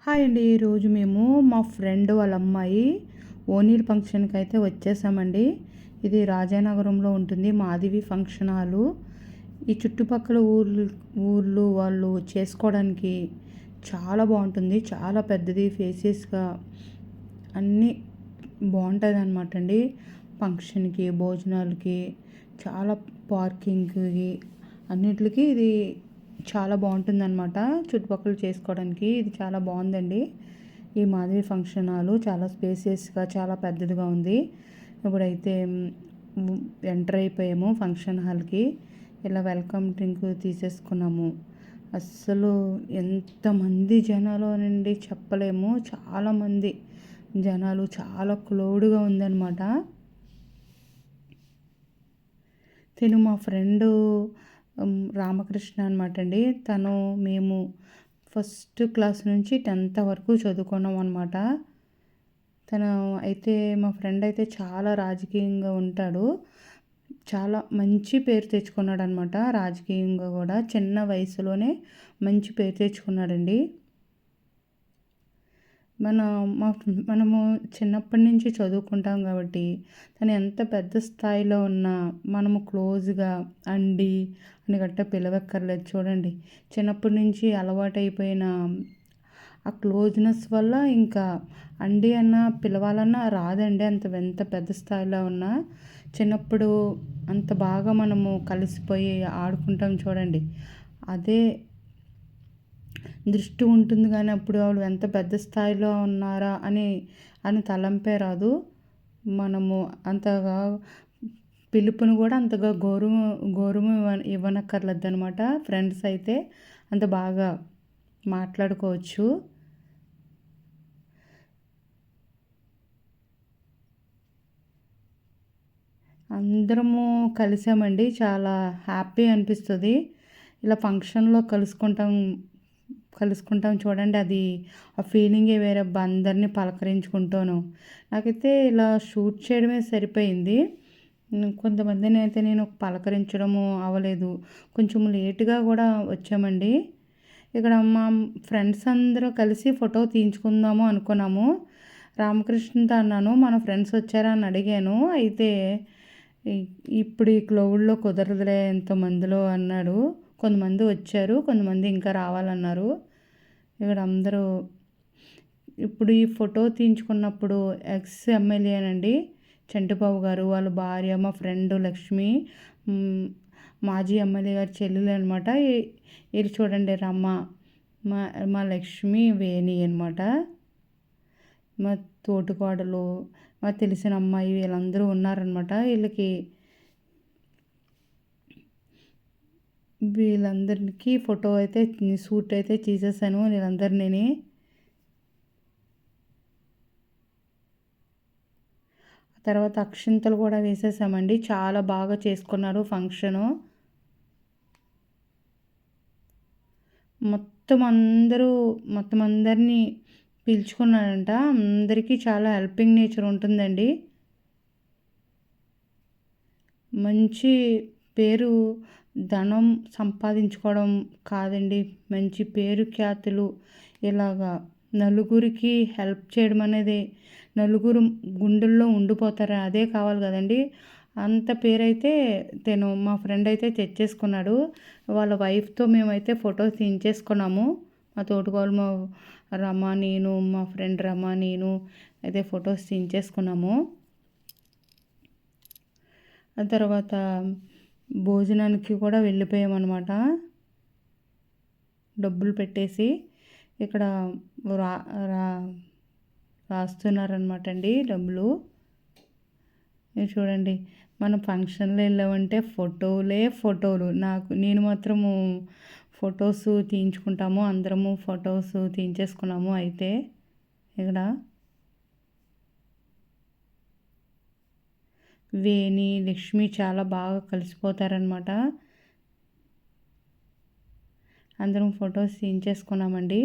Hi అండి. ఈరోజు మేము మా ఫ్రెండ్ వాళ్ళ అమ్మాయి ఓనీల్ ఫంక్షన్కి అయితే వచ్చేసామండి. ఇది రాజానగరంలో ఉంటుంది మాధవి ఫంక్షన్ హాలు. ఈ చుట్టుపక్కల ఊర్లు వాళ్ళు చేసుకోవడానికి చాలా బాగుంటుంది. చాలా పెద్దది, ఫేసియస్గా అన్నీ బాగుంటుంది అనమాట అండి. ఫంక్షన్కి, భోజనాలకి, చాలా పార్కింగ్కి అన్నిటికి ఇది చాలా బాగుంటుందన్నమాట. చుట్టుపక్కల చేసుకోవడానికి ఇది చాలా బాగుందండి. ఈ మాధవి ఫంక్షన్ హాలు చాలా స్పేసియస్గా, చాలా పెద్దదిగా ఉంది. ఇప్పుడైతే ఎంటర్ అయిపోయాము ఫంక్షన్ హాల్కి. ఇలా వెల్కమ్ డ్రింక్ తీసేసుకున్నాము. అస్సలు ఎంతమంది జనాలు అనండి చెప్పలేము. చాలామంది జనాలు, చాలా క్రౌడ్గా ఉందన్నమాట. తిను మా ఫ్రెండు రామకృష్ణ అనమాట అండి. మేము ఫస్ట్ క్లాస్ నుంచి 10th వరకు చదువుకున్నాం అనమాట. మా ఫ్రెండ్ అయితే చాలా రాజకీయంగా ఉంటాడు. చాలా మంచి పేరు తెచ్చుకున్నాడు అనమాట. రాజకీయంగా కూడా చిన్న వయసులోనే మంచి పేరు తెచ్చుకున్నాడండి. మనము చిన్నప్పటి నుంచి చదువుకుంటాం కాబట్టి తను ఎంత పెద్ద స్థాయిలో ఉన్నా మనము క్లోజ్గా అండి అని గట్ట పిలవక్కర్లేదు. చూడండి, చిన్నప్పటి నుంచి అలవాటైపోయిన ఆ క్లోజ్నెస్ వల్ల ఇంకా అండి అన్న పిలవాలన్నా రాదండి. ఎంత పెద్ద స్థాయిలో ఉన్నా చిన్నప్పుడు అంత బాగా మనము కలిసిపోయి ఆడుకుంటాం చూడండి, అదే దృష్టి ఉంటుంది. కానీ అప్పుడు వాళ్ళు ఎంత పెద్ద స్థాయిలో ఉన్నారా అని తలంపే రాదు. మనము అంతగా పిలుపుని కూడా అంతగా గౌరవం ఇవ్వనక్కర్లేదు అనమాట. ఫ్రెండ్స్ అయితే అంత బాగా మాట్లాడుకోవచ్చు. అందరము కలిసామండి. చాలా హ్యాపీ అనిపిస్తుంది. ఇలా ఫంక్షన్లో కలుసుకుంటాం చూడండి, అది ఆ ఫీలింగే వేరే. అందరినీ పలకరించుకుంటాను. నాకైతే ఇలా షూట్ చేయడమే సరిపోయింది. కొంతమందిని అయితే నేను పలకరించడము అవ్వలేదు. కొంచెం లేటుగా కూడా వచ్చామండి. ఇక్కడ మా ఫ్రెండ్స్ అందరూ కలిసి ఫోటో తీయించుకుందాము అనుకున్నాము. రామకృష్ణతో అన్నాను, మన ఫ్రెండ్స్ వచ్చారా అని అడిగాను. అయితే ఇప్పుడు ఈ క్లౌడ్లో కుదరదులే ఎంతమందిలో అన్నాడు. కొంతమంది వచ్చారు, కొంతమంది ఇంకా రావాలన్నారు. ఇక్కడ అందరూ ఇప్పుడు ఈ ఫోటో తీయించుకున్నప్పుడు ఎక్స్ ఎమ్మెల్యేనండి చంటిబాబు గారు, వాళ్ళ భార్య, మా ఫ్రెండ్ లక్ష్మి, మాజీ ఎమ్మెల్యే గారి చెల్లెలు అనమాట. ఇది చూడండి రమ్మ, మా లక్ష్మి, వేణి అనమాట. మా తోటికోడలు, మా తెలిసిన అమ్మాయి, వీళ్ళందరూ ఉన్నారనమాట. వీళ్ళందరికీ ఫోటో అయితే షూట్ అయితే తీసేసాను వీళ్ళందరినీ. తర్వాత అక్షింతలు కూడా వేసేసామండి. చాలా బాగా చేసుకున్నారు ఫంక్షను. మొత్తం అందరినీ పిలుచుకున్నాడంట. అందరికీ చాలా హెల్పింగ్ నేచర్ ఉంటుందండి. మంచి పేరు ధనం సంపాదించుకోవడం కాదండి, మంచి పేరు ఖ్యాతులు ఇలాగా నలుగురికి హెల్ప్ చేయడం అనేది, నలుగురు గుండెల్లో ఉండిపోతారు, అదే కావాలి కదండి. అంత పేరైతే మా ఫ్రెండ్ అయితే తెచ్చేసుకున్నాడు. వాళ్ళ వైఫ్తో మేమైతే ఫొటోస్ తీయించేసుకున్నాము. మా తోటికోడలు, మా మా ఫ్రెండ్ రమ, నేను అయితే ఫొటోస్ తీయించేసుకున్నాము. ఆ తర్వాత భోజనానికి కూడా వెళ్ళిపోయామన్నమాట. డబ్బులు పెట్టేసి ఇక్కడ రాస్తున్నారనమాట అండి డబ్బులు. చూడండి, మన ఫంక్షన్లో వెళ్ళామంటే ఫోటోలు. నేను మాత్రము ఫొటోస్ తీయించుకుంటాము. అందరము ఫొటోస్ తీయించేసుకున్నాము. అయితే ఇక్కడ వేణి, లక్ష్మి చాలా బాగా కలిసిపోతారనమాట. అందరం ఫొటోస్ తీయించేసుకున్నామండి.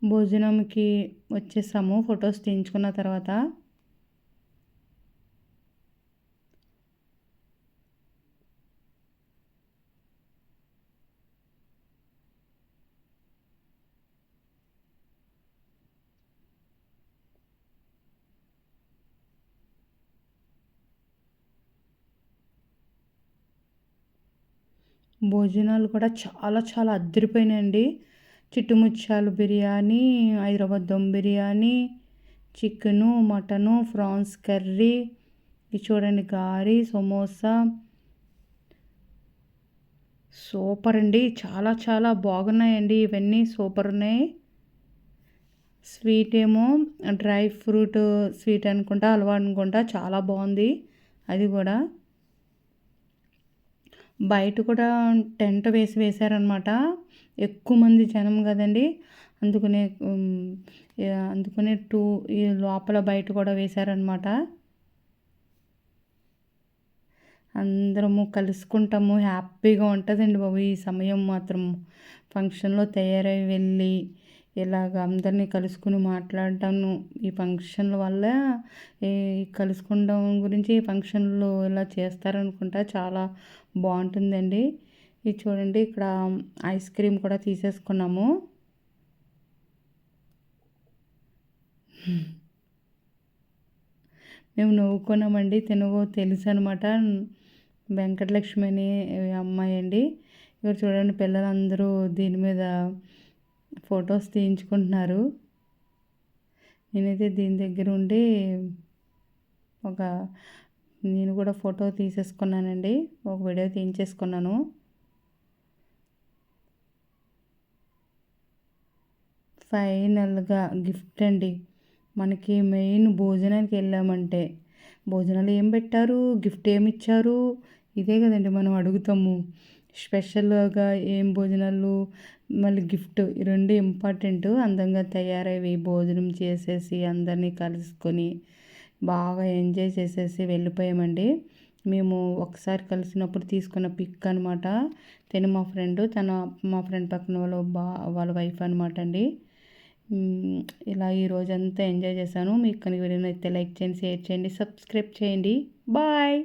భోజనంకి వచ్చేసాము ఫొటోస్ తీయించుకున్న తర్వాత. భోజనాలు కూడా చాలా చాలా అద్దరిపోయినాయండి. చిట్టుముచ్చాలు biryani, Hyderabad dum biryani, chicken, mutton, prawns curry, ఇది చూడండి గారి, సమోసా, సూపర్ అండి. చాలా చాలా బాగున్నాయండి. ఇవన్నీ సూపర్ ఉన్నాయి. స్వీట్ ఏమో డ్రై ఫ్రూట్ స్వీట్ అనుకుంటా, హల్వా అనుకుంటా, చాలా బాగుంది అది కూడా. బయట కూడా టెంట్ వేశారనమాట. ఎక్కువ మంది జనం కదండి, అందుకనే అందుకనే ఈ లోపల బయట కూడా వేశారనమాట. అందరము కలుసుకుంటాము, హ్యాపీగా ఉంటుందండి బాబు ఈ సమయం మాత్రం. ఫంక్షన్లో తయారై వెళ్ళి ఇలాగ అందరినీ కలుసుకుని మాట్లాడటాను ఈ ఫంక్షన్ల వల్ల, ఈ కలుసుకోవడం గురించి ఈ ఫంక్షన్లు ఇలా చేస్తారనుకుంటా. చాలా బాగుంటుందండి. ఇది చూడండి, ఇక్కడ ఐస్ క్రీమ్ కూడా తీసేసుకున్నాము. మేము నవ్వుకున్నామండి. తెలుసు అనమాట, వెంకటలక్ష్మి అని అమ్మాయి అండి. ఇక్కడ చూడండి, పిల్లలందరూ దీని మీద ఫొటోస్ తీయించుకుంటున్నారు. నేనైతే దీని దగ్గర ఉండి నేను కూడా ఫోటో తీసేసుకున్నానండి, ఒక వీడియో తీయించేసుకున్నాను. ఫైనల్గా గిఫ్ట్ అండి. మనకి మెయిన్ భోజనానికి వెళ్ళామంటే భోజనాలు ఏం పెట్టారు, గిఫ్ట్ ఏమి ఇచ్చారు, ఇదే కదండి మనం అడుగుతాము. స్పెషల్గా ఏం భోజనాలు, మళ్ళీ గిఫ్ట్, ఈ రెండు ఇంపార్టెంట్. అందంగా తయారయ్యి భోజనం చేసేసి అందరినీ కలుసుకొని బాగా ఎంజాయ్ చేసేసి వెళ్ళిపోయామండి. మేము ఒకసారి కలిసినప్పుడు తీసుకున్న పిక్ అనమాట. మా ఫ్రెండ్, మా ఫ్రెండ్ పక్కన వాళ్ళ వైఫ్ అనమాట అండి. ఇలా ఈ రోజంతా ఎంజాయ్ చేశాను. మీకు కనుక వీడియో నచ్చితే లైక్ చేయండి, షేర్ చేయండి, సబ్స్క్రైబ్ చేయండి. బాయ్.